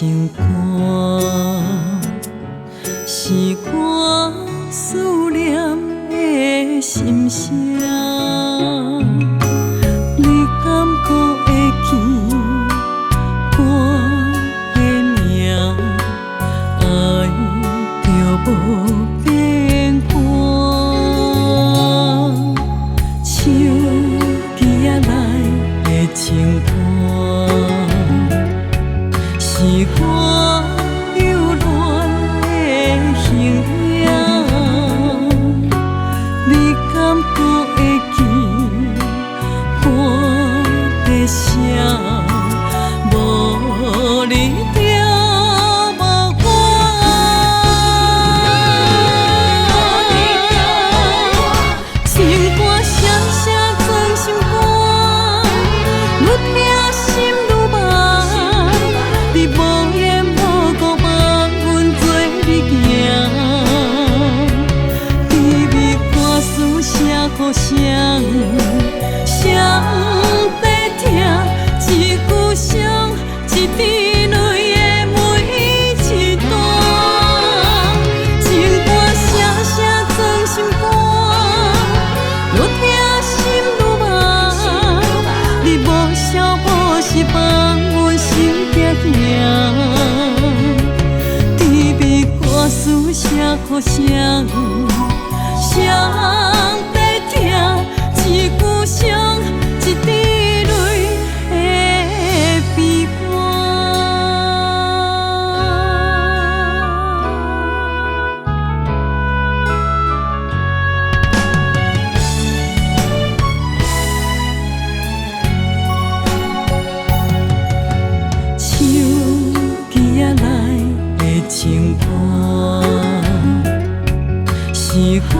情歌，是我思念的心声。你敢还会记我的名？爱就无变卦，手机仔内的情歌，是我留恋的形影。你敢还会记我的声？无你就无我。情歌声声装心肝，愈听心愈闷。你无言无语望阮做你行，甜蜜歌词写给谁？谁在听？一句声，一滴泪的每一段。情歌声声装心肝，愈听心愈闷。你无笑无失望阮心行行，甜蜜歌词写给谁？谁在听？一句声，一滴泪的悲欢。手机仔内的情歌，是我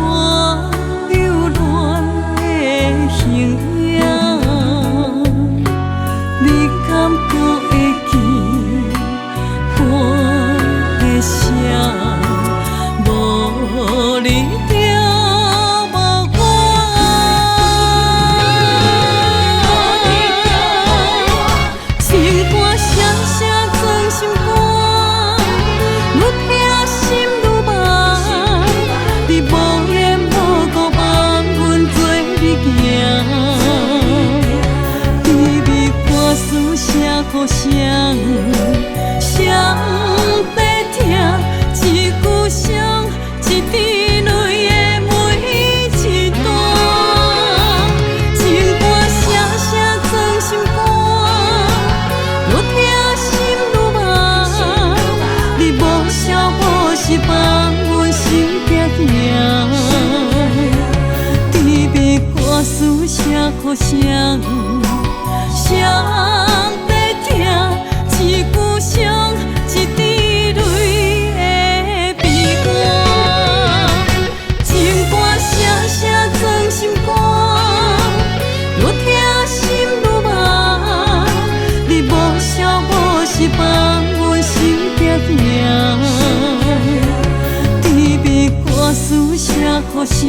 留恋的形影。你敢还会记我的声？无你就无我。情歌声声装心肝，愈听心愈闷。你无言无语望阮做你行，甜蜜歌词写给谁？谁在听？一句声，一滴泪的每一段。情歌声声装心肝，愈听心愈闷。你无笑无失望阮心行行，甜蜜歌词写给谁？谁在听？一句声，一滴泪的悲欢。情歌声声装心肝，愈听心愈闷。你无笑无失望阮心行行，甜蜜歌词写给谁？